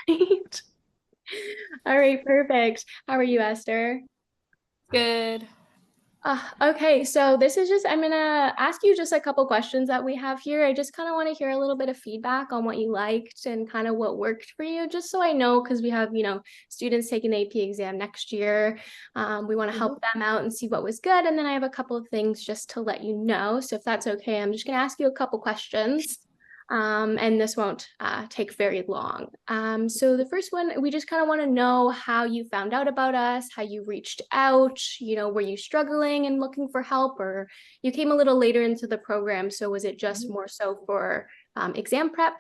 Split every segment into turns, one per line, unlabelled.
Right. All right, perfect. How are you, Esther?
Good.
Okay, so this is just, I'm gonna ask you just a couple questions that we have here. I just kind of want to hear a little bit of feedback on what you liked and kind of what worked for you, just so I know, because we have, students taking the AP exam next year. We want to
Mhm.
help them out and see what was good. And then I have a couple of things just to let you know. So if that's okay, I'm just gonna ask you a couple questions. And this won't take very long. So the first one, we just kind of want to know how you found out about us, how you reached out, were you struggling and looking for help, or you came a little later into the program, so was it just more so for exam prep?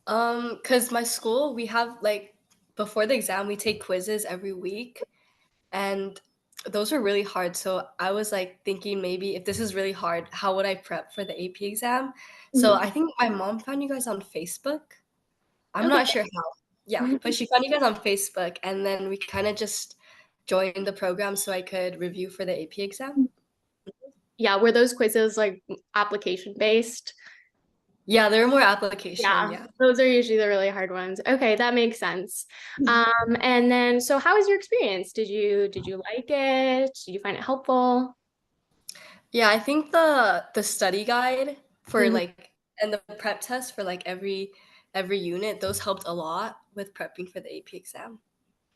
'Cause my school, we have like before the exam, we take quizzes every week, and those were really hard. So I was like thinking maybe if this is really hard, how would I prep for the AP exam? So
Mhm.
I think my mom found you guys on Facebook. I'm
Okay.
not sure how. Yeah, but she found you guys on Facebook, and then we kind of just joined the program so I could review for the AP exam.
Yeah, were those quizzes like application based?
Yeah, there were more application.
Yeah,
Yeah.
those are usually the really hard ones. Okay, that makes sense. And then so how was your experience? Did you like it? Did you find it helpful?
Yeah, I think the study guide for
Mhm.
like and the prep test for like every unit, those helped a lot with prepping for the AP exam.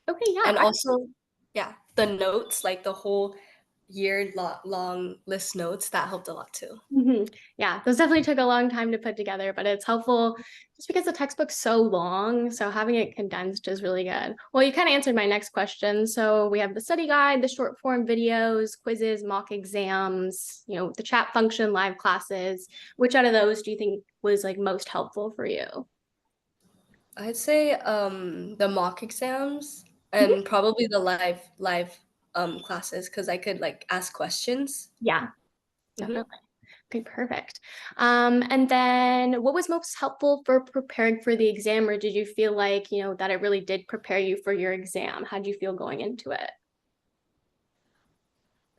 Okay, yeah.
And also, yeah, the notes, like the whole long list notes, that helped a lot too.
Yeah, those definitely took a long time to put together, but it's helpful just because the textbook's so long. So having it condensed is really good. Well, you kind of answered my next question. So we have the study guide, the short form videos, quizzes, mock exams, the chat function, live classes. Which out of those do you think was like most helpful for you?
I'd say the mock exams
Mhm.
and probably the live classes because I could like ask questions.
Yeah,
Mhm.
definitely. Okay, perfect. And then what was most helpful for preparing for the exam, or did you feel like, that it really did prepare you for your exam? How did you feel going into it?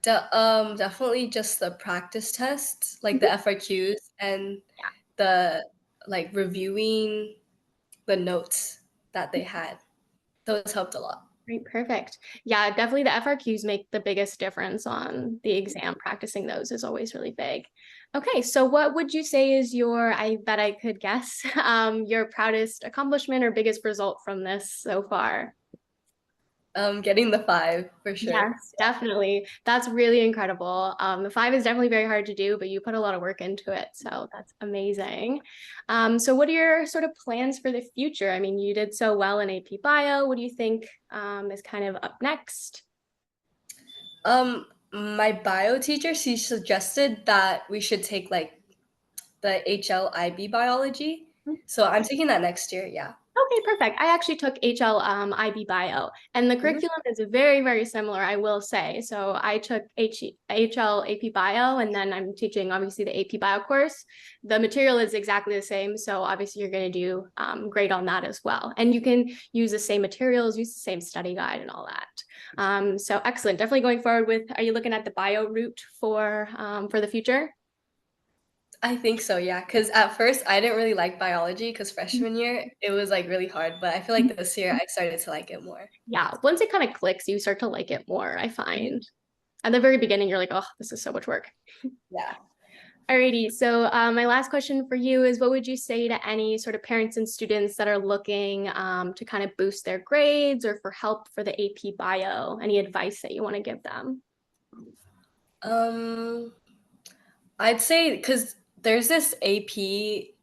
Definitely just the practice tests, like
Mhm.
the FRQs and
Yeah,
the like reviewing the notes that they had. Those helped a lot.
great, perfect. Yeah, definitely the FRQs make the biggest difference on the exam. Practicing those is always really big. Okay, so what would you say is I bet I could guess, your proudest accomplishment or biggest result from this so far?
Getting the 5 for sure.
Yes, definitely. That's really incredible. The five is definitely very hard to do, but you put a lot of work into it. So that's amazing. So what are your sort of plans for the future? I mean, you did so well in AP Bio. What do you think is kind of up next?
My bio teacher, she suggested that we should take like the HLIB biology. So I'm taking that next year, yeah.
Okay, perfect. I actually took HL IB Bio, and the
Mhm.
curriculum is very, very similar, I will say. So I took HL AP Bio, and then I'm teaching obviously the AP Bio course. The material is exactly the same, so obviously you're going to do great on that as well. And you can use the same materials, use the same study guide, and all that. So excellent. Definitely going forward with. Are you looking at the bio route for the future?
I think so, yeah. Because at first I didn't really like biology because freshman year it was like really hard, but I feel like this year I started to like it more.
Yeah, once it kind of clicks, you start to like it more, I
Mhm.
find. At the very beginning, you're like, oh, this is so much work.
Yeah.
Alrighty. So my last question for you is what would you say to any sort of parents and students that are looking to kind of boost their grades or for help for the AP bio? Any advice that you want to give them?
Um, I'd say because there's this AP,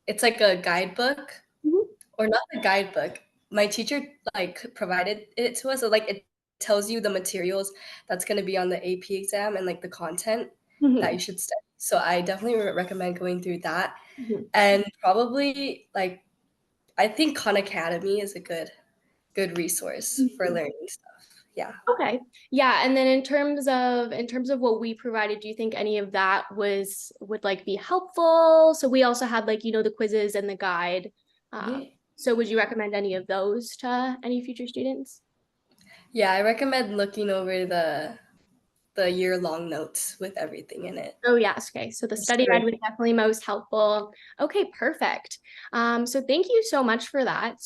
it's like a guidebook
Mhm.
or not a guidebook. My teacher like provided it to us. So like it tells you the materials that's going to be on the AP exam and like the content that you
Mhm.
should study. So I definitely recommend going through that.
Mhm.
And probably like I think Khan Academy is a good resource for
Mhm.
learning stuff. Yeah.
Okay. Yeah, and then in terms of what we provided, do you think any of that would like be helpful? So we also had like, the quizzes and the guide. Um,
Mhm.
so would you recommend any of those to any future students?
Yeah, I recommend looking over the year-long notes with everything in it.
Oh, yes. Okay. So the
It's
study guide
great.
was definitely most helpful. Okay, perfect. So thank you so much for that.